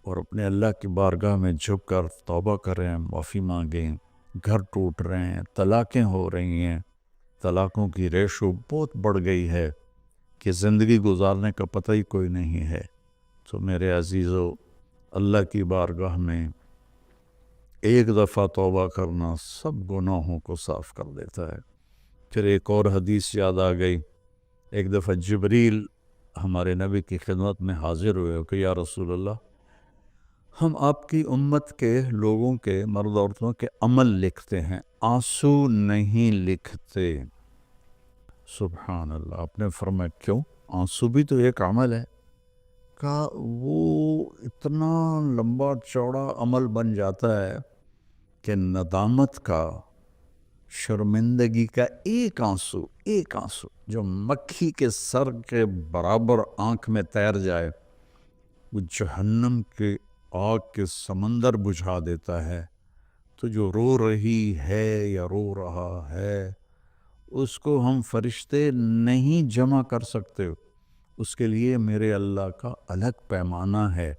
اور اپنے اللہ کی بارگاہ میں جھک کر توبہ کریں، معافی مانگیں۔ گھر ٹوٹ رہے ہیں، طلاقیں ہو رہی ہیں، طلاقوں کی ریشو بہت بڑھ گئی ہے کہ زندگی گزارنے کا پتہ ہی کوئی نہیں ہے۔ تو میرے عزیزو، اللہ کی بارگاہ میں ایک دفعہ توبہ کرنا سب گناہوں کو صاف کر دیتا ہے۔ پھر ایک اور حدیث یاد آ گئی، ایک دفعہ جبریل ہمارے نبی کی خدمت میں حاضر ہوئے کہ یا رسول اللہ، ہم آپ کی امت کے لوگوں کے، مرد عورتوں کے عمل لکھتے ہیں، آنسو نہیں لکھتے۔ سبحان اللہ۔ آپ نے فرمایا کیوں؟ آنسو بھی تو ایک عمل ہے۔ کہا وہ اتنا لمبا چوڑا عمل بن جاتا ہے کہ ندامت کا، شرمندگی کا ایک آنسو جو مکھی کے سر کے برابر آنکھ میں تیر جائے، وہ جہنم کے آگ کے سمندر بجھا دیتا ہے۔ تو جو رو رہی ہے یا رو رہا ہے، اس کو ہم فرشتے نہیں جمع کر سکتے۔ اس کے لیے میرے اللہ کا الگ پیمانہ ہے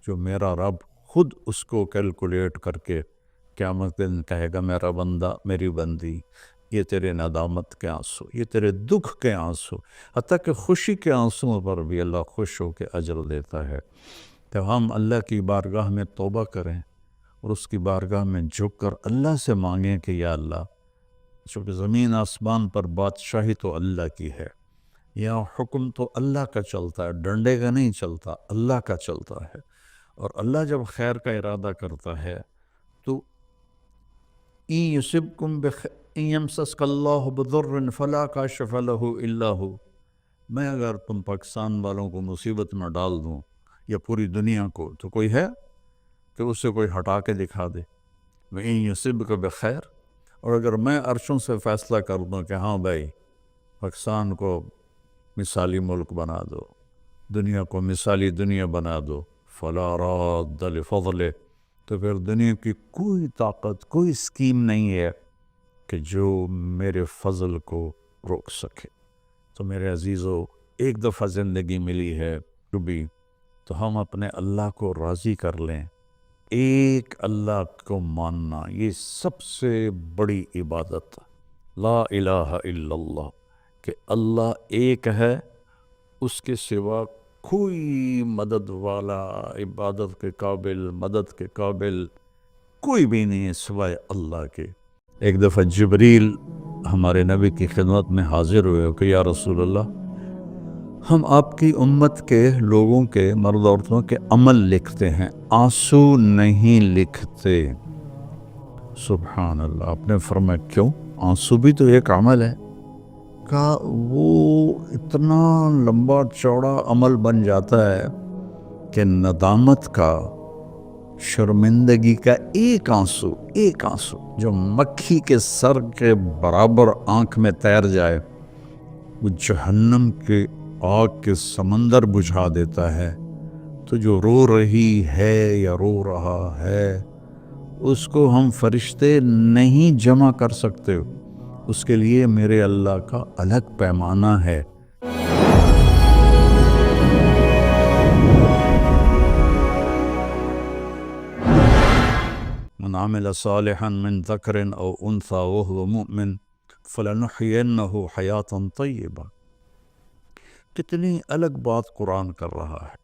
جو میرا رب خود اس کو کیلکولیٹ کر کے قیامت دن کہے گا، میرا بندہ، میری بندی، یہ تیرے ندامت کے آنسو، یہ تیرے دکھ کے آنسو، حتیٰ کہ خوشی کے آنسوں پر بھی اللہ خوش ہو کے اجر دیتا ہے۔ تو ہم اللہ کی بارگاہ میں توبہ کریں، اور اس کی بارگاہ میں جھک کر اللہ سے مانگیں کہ یا اللہ، چونکہ زمین آسمان پر بادشاہی تو اللہ کی ہے، یہاں حکم تو اللہ کا چلتا ہے، ڈنڈے کا نہیں چلتا، اللہ کا چلتا ہے، اور اللہ جب خیر کا ارادہ کرتا ہے تو إِن يُصِبْكُمْ يَمْسَسْكَ اللَّهُ بِضُرٍّ فَلَا كَاشِفَ لَهُ إِلَّا هُوَ۔ میں اگر تم پاکستان والوں کو مصیبت میں ڈال دوں یا پوری دنیا کو، تو کوئی ہے کہ اسے کوئی ہٹا کے دکھا دے؟ وَإِن يُصِبْكَ بِخَيْرٍ، اور اگر میں عرشوں سے فیصلہ کر دوں کہ ہاں بھائی پاکستان کو مثالی ملک بنا دو، دنیا کو مثالی دنیا بنا دو، فَلَا رَادَّ لِفَضْلِهِ، تو پھر دنیا کی کوئی طاقت، کوئی اسکیم نہیں ہے کہ جو میرے فضل کو روک سکے۔ تو میرے عزیزو، ایک دفعہ زندگی ملی ہے کبھی، تو ہم اپنے اللہ کو راضی کر لیں۔ ایک اللہ کو ماننا یہ سب سے بڑی عبادت، لا الہ الا اللہ، کہ اللہ ایک ہے، اس کے سوا کوئی مدد والا، عبادت کے قابل، مدد کے قابل کوئی بھی نہیں ہے سوائے اللہ کے۔ ایک دفعہ جبریل ہمارے نبی کی خدمت میں حاضر ہوئے کہ یا رسول اللہ، ہم آپ کی امت کے لوگوں کے، مرد عورتوں کے عمل لکھتے ہیں، آنسو نہیں لکھتے۔ سبحان اللہ۔ آپ نے فرمایا کیوں؟ آنسو بھی تو ایک عمل ہے۔ کہا وہ اتنا لمبا چوڑا عمل بن جاتا ہے کہ ندامت کا، شرمندگی کا ایک آنسو جو مکھی کے سر کے برابر آنکھ میں تیر جائے، وہ جہنم کے آگ کے سمندر بجھا دیتا ہے۔ تو جو رو رہی ہے یا رو رہا ہے، اس کو ہم فرشتے نہیں جمع کر سکتے، اس کے لیے میرے اللہ کا الگ پیمانہ ہے۔ من عمل صالحا من ذکر او انثى وهو مؤمن فلنحینہ حیاتا طیبہ۔ کتنی الگ بات قرآن کر رہا ہے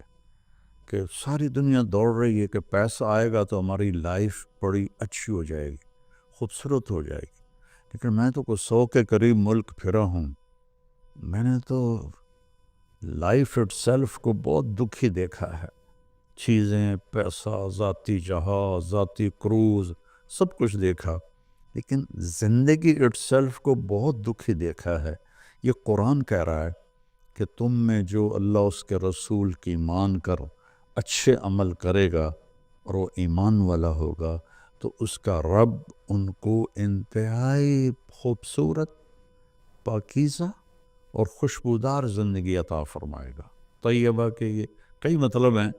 کہ ساری دنیا دوڑ رہی ہے کہ پیسہ آئے گا تو ہماری لائف بڑی اچھی ہو جائے گی، خوبصورت ہو جائے گی، لیکن میں تو کوئی 100 کے قریب ملک پھرا ہوں، میں نے تو لائف اٹ سیلف کو بہت دکھی دیکھا ہے۔ چیزیں، پیسہ، ذاتی جہاز، ذاتی کروز، سب کچھ دیکھا، لیکن زندگی اٹ سیلف کو بہت دکھی دیکھا ہے۔ یہ قرآن کہہ رہا ہے کہ تم میں جو اللہ اس کے رسول کی مان کر اچھے عمل کرے گا اور وہ ایمان والا ہوگا تو اس کا رب ان کو انتہائی خوبصورت، پاکیزہ اور خوشبودار زندگی عطا فرمائے گا۔ طیبہ کے یہ کئی مطلب ہیں،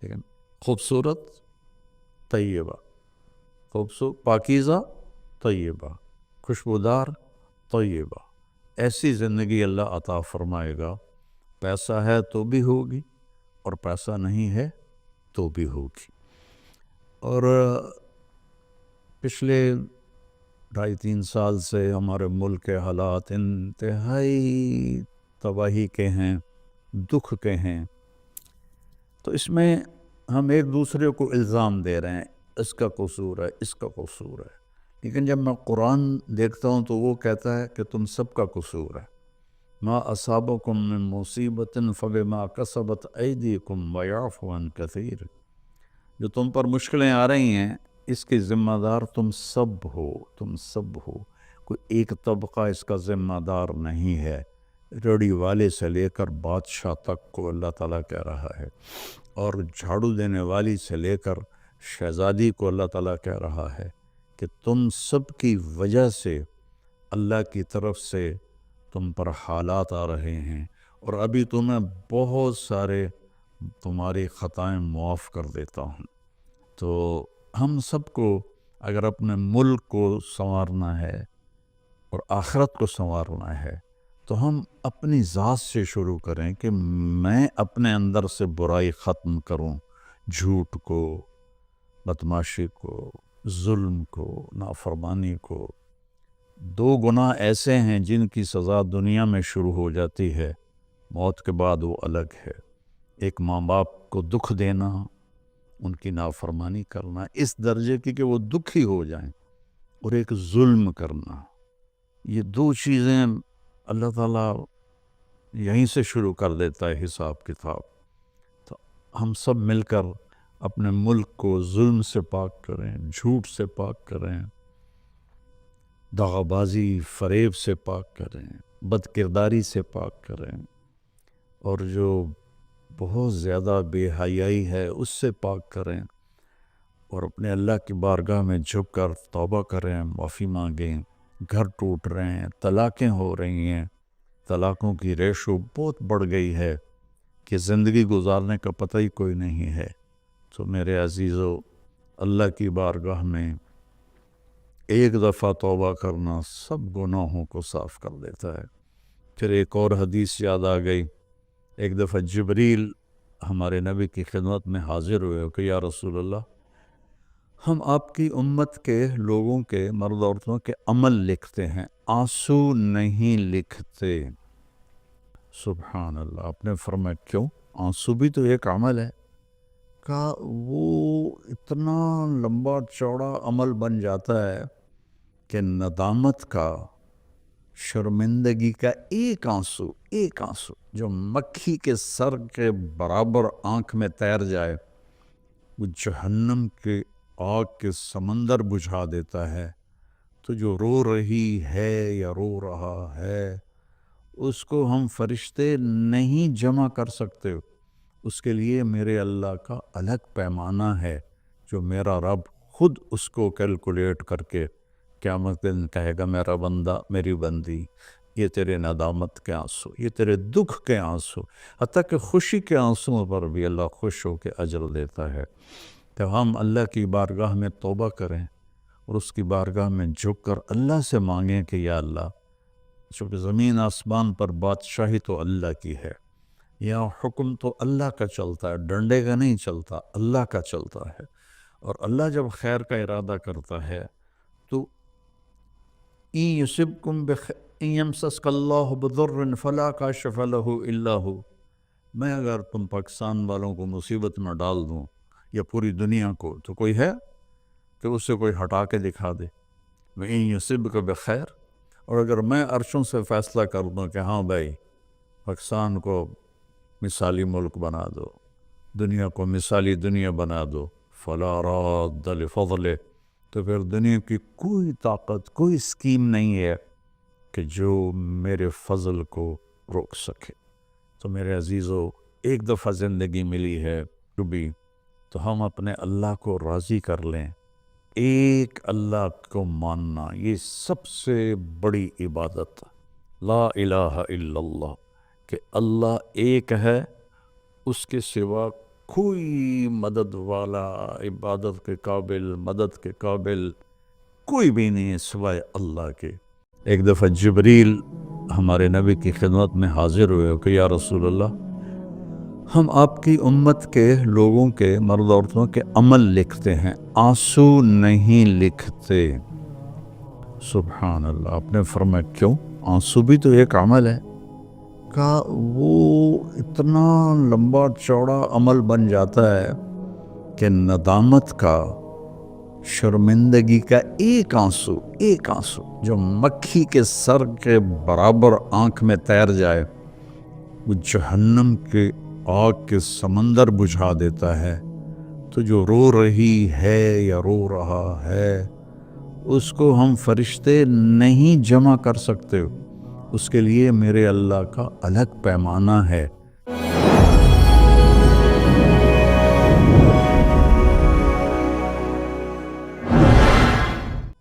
لیکن خوبصورت، طیبہ، پاکیزہ، طیبہ، خوشبودار، طیبہ، ایسی زندگی اللہ عطا فرمائے گا۔ پیسہ ہے تو بھی ہوگی اور پیسہ نہیں ہے تو بھی ہوگی۔ اور پچھلے 2.5-3 سال سے ہمارے ملک کے حالات انتہائی تباہی کے ہیں، دکھ کے ہیں، تو اس میں ہم ایک دوسرے کو الزام دے رہے ہیں، اس کا قصور ہے، اس کا قصور ہے، لیکن جب میں قرآن دیکھتا ہوں تو وہ کہتا ہے کہ تم سب کا قصور ہے۔ ما اصابکم من مصیبت فبما کسبت ایدیکم ویعفو عن کثیر۔ جو تم پر مشکلیں آ رہی ہیں اس کی ذمہ دار تم سب ہو، کوئی ایک طبقہ اس کا ذمہ دار نہیں ہے۔ ریڑھی والے سے لے کر بادشاہ تک کو اللہ تعالیٰ کہہ رہا ہے، اور جھاڑو دینے والی سے لے کر شہزادی کو اللہ تعالیٰ کہہ رہا ہے کہ تم سب کی وجہ سے اللہ کی طرف سے تم پر حالات آ رہے ہیں، اور ابھی تمہیں بہت سارے تمہاری خطائیں معاف کر دیتا ہوں۔ تو ہم سب کو اگر اپنے ملک کو سنوارنا ہے اور آخرت کو سنوارنا ہے تو ہم اپنی ذات سے شروع کریں کہ میں اپنے اندر سے برائی ختم کروں، جھوٹ کو، بدمعاشی کو، ظلم کو، نافرمانی کو۔ 2 گناہ ایسے ہیں جن کی سزا دنیا میں شروع ہو جاتی ہے، موت کے بعد وہ الگ ہے۔ ایک ماں باپ کو دکھ دینا، ان کی نافرمانی کرنا اس درجے کی کہ وہ دکھی ہو جائیں، اور ایک ظلم کرنا، یہ 2 چیزیں اللہ تعالیٰ یہیں سے شروع کر دیتا ہے حساب کتاب۔ تو ہم سب مل کر اپنے ملک کو ظلم سے پاک کریں، جھوٹ سے پاک کریں، دغا بازی، فریب سے پاک کریں، بد کرداری سے پاک کریں، اور جو بہت زیادہ بے حیائی ہے اس سے پاک کریں، اور اپنے اللہ کی بارگاہ میں جھک کر توبہ کریں، معافی مانگیں۔ گھر ٹوٹ رہے ہیں، طلاقیں ہو رہی ہیں، طلاقوں کی ریشو بہت بڑھ گئی ہے کہ زندگی گزارنے کا پتہ ہی کوئی نہیں ہے۔ تو میرے عزیزو، اللہ کی بارگاہ میں ایک دفعہ توبہ کرنا سب گناہوں کو صاف کر دیتا ہے۔ پھر ایک اور حدیث یاد آ گئی، ایک دفعہ جبریل ہمارے نبی کی خدمت میں حاضر ہوئے کہ یا رسول اللہ، ہم آپ کی امت کے لوگوں کے، مرد عورتوں کے عمل لکھتے ہیں، آنسو نہیں لکھتے۔ سبحان اللہ. آپ نے فرمایا کیوں؟ آنسو بھی تو ایک عمل ہے. کہا وہ اتنا لمبا چوڑا عمل بن جاتا ہے کہ ندامت کا، شرمندگی کا ایک آنسو جو مکھی کے سر کے برابر آنکھ میں تیر جائے، وہ جہنم کے آگ کے سمندر بجھا دیتا ہے. تو جو رو رہی ہے یا رو رہا ہے، اس کو ہم فرشتے نہیں جمع کر سکتے. اس کے لیے میرے اللہ کا الگ پیمانہ ہے، جو میرا رب خود اس کو کیلکولیٹ کر کے قیامت دن کہے گا، میرا بندہ، میری بندی، یہ تیرے ندامت کے آنسو، یہ تیرے دکھ کے آنسو. حتیٰ کہ خوشی کے آنسوؤں پر بھی اللہ خوش ہو کے اجر دیتا ہے. تو ہم اللہ کی بارگاہ میں توبہ کریں اور اس کی بارگاہ میں جھک کر اللہ سے مانگیں کہ یا اللہ، چونکہ زمین آسمان پر بادشاہی تو اللہ کی ہے، یا حکم تو اللہ کا چلتا ہے، ڈنڈے کا نہیں چلتا، اللہ کا چلتا ہے. اور اللہ جب خیر کا ارادہ کرتا ہے تو إِن يُصِبْكُمْ إِن يَمْسَسْكَ اللَّهُ بِضُرٍّ فَلَا كَاشِفَ لَهُ إِلَّا هُوَ. میں اگر تم پاکستان والوں کو مصیبت میں ڈال دوں یا پوری دنیا کو، تو کوئی ہے کہ اسے کوئی ہٹا کے دکھا دے. وَإِن يُصِبْكَ بِخَيْرٍ. اور اگر میں عرشوں سے فیصلہ کر دوں کہ ہاں بھائی، پاکستان کو مثالی ملک بنا دو، دنیا کو مثالی دنیا بنا دو، فَلَا رَادَّ لِفَضْلِهِ. تو پھر دنیا کی کوئی طاقت، کوئی اسکیم نہیں ہے کہ جو میرے فضل کو روک سکے. تو میرے عزیزو، ایک دفعہ زندگی ملی ہے کبھی، تو ہم اپنے اللہ کو راضی کر لیں. ایک اللہ کو ماننا، یہ سب سے بڑی عبادت. لا الہ الا اللہ، کہ اللہ ایک ہے، اس کے سوا کوئی مدد والا، عبادت کے قابل، مدد کے قابل کوئی بھی نہیں ہے سوائے اللہ کے. ایک دفعہ جبریل ہمارے نبی کی خدمت میں حاضر ہوئے کہ یا رسول اللہ، ہم آپ کی امت کے لوگوں کے، مرد عورتوں کے عمل لکھتے ہیں، آنسو نہیں لکھتے. سبحان اللہ. آپ نے فرمایا کیوں؟ آنسو بھی تو ایک عمل ہے. کہا وہ اتنا لمبا چوڑا عمل بن جاتا ہے کہ ندامت کا، شرمندگی کا ایک آنسو جو مکھی کے سر کے برابر آنکھ میں تیر جائے، وہ جہنم کے آگ کے سمندر بجھا دیتا ہے. تو جو رو رہی ہے یا رو رہا ہے، اس کو ہم فرشتے نہیں جمع کر سکتے. اس کے لیے میرے اللہ کا الگ پیمانہ ہے.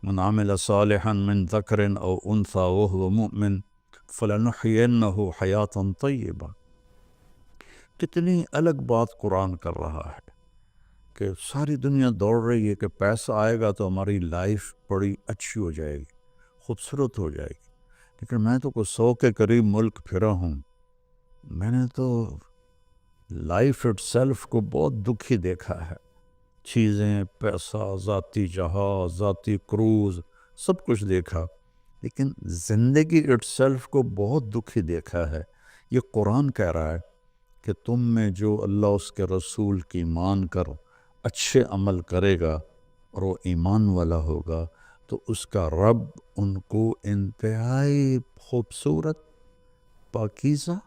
من عمل صالحا من ذکر او انثى وهو مؤمن فلنحینہ حیاتا طیبہ. کتنی الگ بات قرآن کر رہا ہے کہ ساری دنیا دوڑ رہی ہے کہ پیسہ آئے گا تو ہماری لائف بڑی اچھی ہو جائے گی، خوبصورت ہو جائے گی. لیکن میں تو کوئی 100 کے قریب ملک پھرا ہوں، میں نے تو لائف اٹ سیلف کو بہت دکھی دیکھا ہے. چیزیں، پیسہ، ذاتی جہاز، ذاتی کروز، سب کچھ دیکھا، لیکن زندگی اٹ سیلف کو بہت دکھی دیکھا ہے. یہ قرآن کہہ رہا ہے کہ تم میں جو اللہ اس کے رسول کی مان کر اچھے عمل کرے گا اور وہ ایمان والا ہوگا، تو اس کا رب ان کو انتہائی خوبصورت، پاکیزہ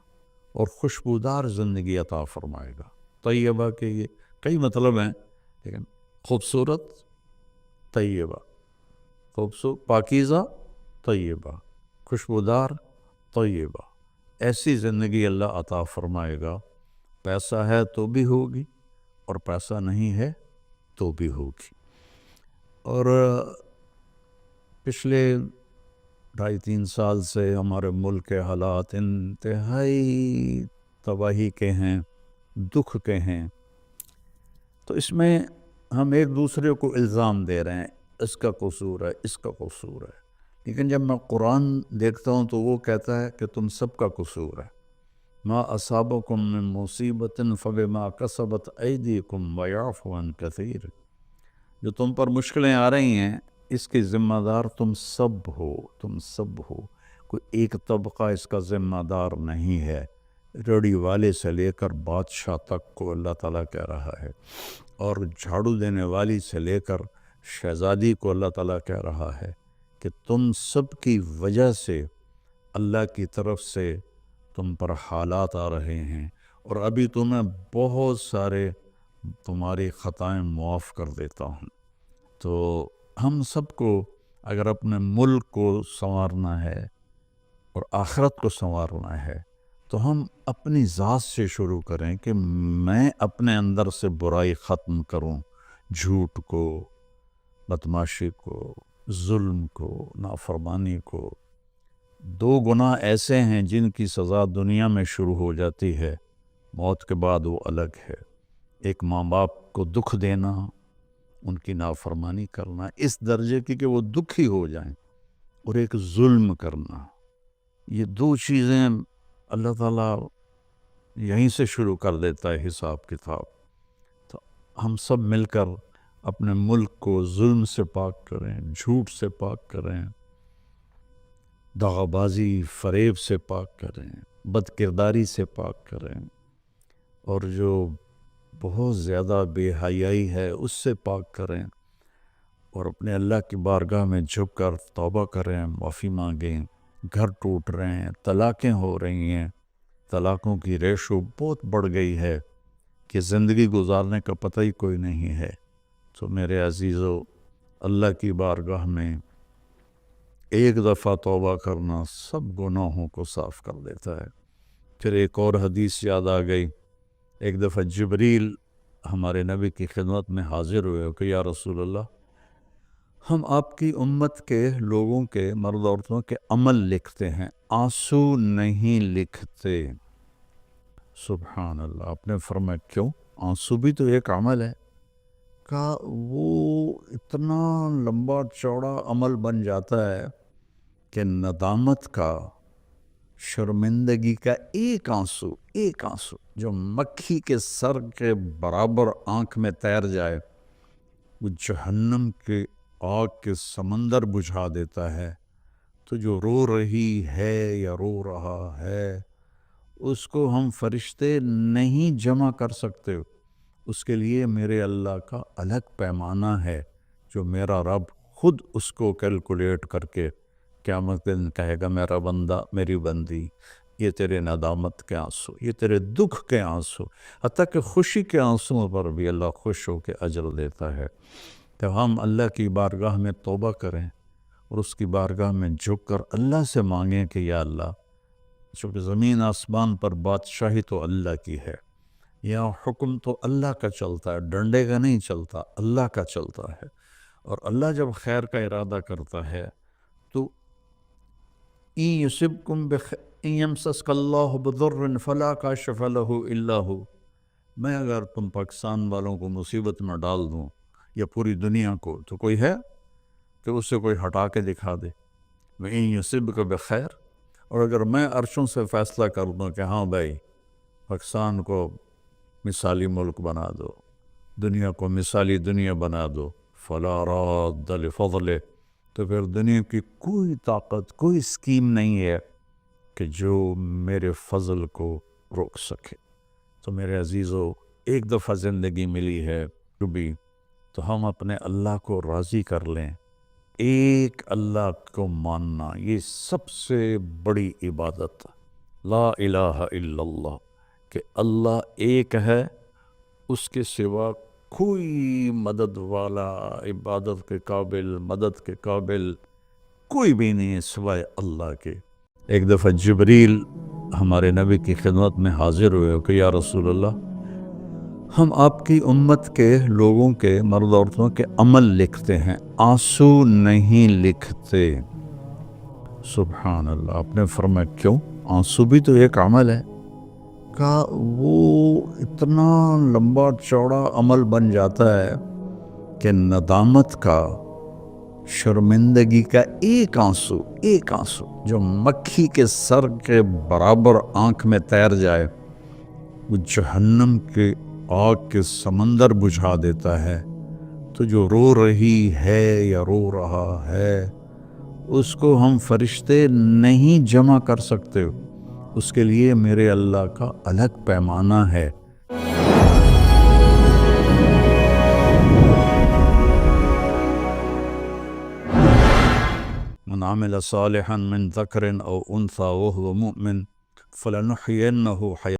اور خوشبودار زندگی عطا فرمائے گا. طیبہ کے یہ کئی مطلب ہیں، لیکن خوبصورت، طیبہ، پاکیزہ، طیبہ، خوشبودار، طیبہ، ایسی زندگی اللہ عطا فرمائے گا. پیسہ ہے تو بھی ہوگی اور پیسہ نہیں ہے تو بھی ہوگی. اور پچھلے 2.5-3 سال سے ہمارے ملک کے حالات انتہائی تباہی کے ہیں، دکھ کے ہیں. تو اس میں ہم ایک دوسرے کو الزام دے رہے ہیں، اس کا قصور ہے، اس کا قصور ہے. لیکن جب میں قرآن دیکھتا ہوں تو وہ کہتا ہے کہ تم سب کا قصور ہے. ما اصابکم من مصیبت فبما کسبت ایدیکم ویعفو عن کثیر. جو تم پر مشکلیں آ رہی ہیں، اس کی ذمہ دار تم سب ہو. کوئی ایک طبقہ اس کا ذمہ دار نہیں ہے. ریڑھی والے سے لے کر بادشاہ تک کو اللہ تعالیٰ کہہ رہا ہے، اور جھاڑو دینے والی سے لے کر شہزادی کو اللہ تعالیٰ کہہ رہا ہے کہ تم سب کی وجہ سے اللہ کی طرف سے تم پر حالات آ رہے ہیں، اور ابھی تمہیں بہت سارے تمہاری خطائیں معاف کر دیتا ہوں۔ تو ہم سب کو اگر اپنے ملک کو سنوارنا ہے اور آخرت کو سنوارنا ہے تو ہم اپنی ذات سے شروع کریں کہ میں اپنے اندر سے برائی ختم کروں، جھوٹ کو، بدماشی کو، ظلم کو، نافرمانی کو۔ دو گناہ ایسے ہیں جن کی سزا دنیا میں شروع ہو جاتی ہے، موت کے بعد وہ الگ ہے۔ ایک ماں باپ کو دکھ دینا، ان کی نافرمانی کرنا اس درجے کی کہ وہ دکھی ہو جائیں، اور ایک ظلم کرنا، یہ دو چیزیں اللہ تعالیٰ یہیں سے شروع کر دیتا ہے حساب کتاب۔ تو ہم سب مل کر اپنے ملک کو ظلم سے پاک کریں، جھوٹ سے پاک کریں، دغا بازی فریب سے پاک کریں، بد کرداری سے پاک کریں، اور جو بہت زیادہ بے حیائی ہے اس سے پاک کریں، اور اپنے اللہ کی بارگاہ میں جھک کر توبہ کریں، معافی مانگیں۔ گھر ٹوٹ رہے ہیں، طلاقیں ہو رہی ہیں، طلاقوں کی ریشو بہت بڑھ گئی ہے کہ زندگی گزارنے کا پتہ ہی کوئی نہیں ہے۔ تو میرے عزیزو، اللہ کی بارگاہ میں ایک دفعہ توبہ کرنا سب گناہوں کو صاف کر دیتا ہے۔ پھر ایک اور حدیث یاد آ گئی، ایک دفعہ جبریل ہمارے نبی کی خدمت میں حاضر ہوئے کہ یا رسول اللہ، ہم آپ کی امت کے لوگوں کے، مرد عورتوں کے عمل لکھتے ہیں، آنسو نہیں لکھتے۔ سبحان اللہ۔ آپ نے فرمایا کیوں؟ آنسو بھی تو ایک عمل ہے۔ کہا وہ اتنا لمبا چوڑا عمل بن جاتا ہے کہ ندامت کا، شرمندگی کا ایک آنسو جو مکھی کے سر کے برابر آنکھ میں تیر جائے، وہ جہنم کے آگ کے سمندر بجھا دیتا ہے۔ تو جو رو رہی ہے یا رو رہا ہے، اس کو ہم فرشتے نہیں جمع کر سکتے۔ اس کے لیے میرے اللہ کا الگ پیمانہ ہے جو میرا رب خود اس کو کیلکولیٹ کر کے قیامت دن کہے گا، میرا بندہ، میری بندی، یہ تیرے ندامت کے آنسو، یہ تیرے دکھ کے آنسو، حتیٰ کہ خوشی کے آنسوں پر بھی اللہ خوش ہو کے اجر دیتا ہے۔ تو ہم اللہ کی بارگاہ میں توبہ کریں اور اس کی بارگاہ میں جھک کر اللہ سے مانگیں کہ یا اللہ، چونکہ زمین آسمان پر بادشاہی تو اللہ کی ہے، یہاں حکم تو اللہ کا چلتا ہے، ڈنڈے کا نہیں چلتا، اللہ کا چلتا ہے۔ اور اللہ جب خیر کا ارادہ کرتا ہے تو إِن يُصِبْكُمْ يَمْسَسْكَ اللَّهُ بِضُرٍّ فَلَا كَاشِفَ لَهُ إِلَّا هُوَ۔ میں اگر تم پاکستان والوں کو مصیبت میں ڈال دوں یا پوری دنیا کو، تو کوئی ہے کہ اس سے کوئی ہٹا کے دکھا دے؟ وَإِن يُصِبْكَ بِخَيْرٍ، اور اگر میں عرشوں سے فیصلہ کر دوں کہ ہاں بھائی پاکستان کو مثالی ملک بنا دو، دنیا کو مثالی دنیا بنا دو، فَلَا رَادَّ لِفَضْلِهِ، تو پھر دنیا کی کوئی طاقت، کوئی اسکیم نہیں ہے کہ جو میرے فضل کو روک سکے۔ تو میرے عزیزو، ایک دفعہ زندگی ملی ہے کبھی، تو ہم اپنے اللہ کو راضی کر لیں۔ ایک اللہ کو ماننا یہ سب سے بڑی عبادت، لا الہ الا اللہ، کہ اللہ ایک ہے، اس کے سوا کوئی مدد والا، عبادت کے قابل، مدد کے قابل کوئی بھی نہیں ہے سوائے اللہ کے۔ ایک دفعہ جبریل ہمارے نبی کی خدمت میں حاضر ہوئے کہ یا رسول اللہ، ہم آپ کی امت کے لوگوں کے، مرد عورتوں کے عمل لکھتے ہیں، آنسو نہیں لکھتے۔ سبحان اللہ۔ آپ نے فرمایا کیوں؟ آنسو بھی تو ایک عمل ہے۔ کہا وہ اتنا لمبا چوڑا عمل بن جاتا ہے کہ ندامت کا، شرمندگی کا ایک آنسو جو مکھی کے سر کے برابر آنکھ میں تیر جائے، وہ جہنم کے آگ کے سمندر بجھا دیتا ہے۔ تو جو رو رہی ہے یا رو رہا ہے، اس کو ہم فرشتے نہیں جمع کر سکتے۔ اس کے لیے میرے اللہ کا الگ پیمانہ ہے۔ من عمل صالحا من ذکر او انثى وهو مؤمن فلنحيينه حياة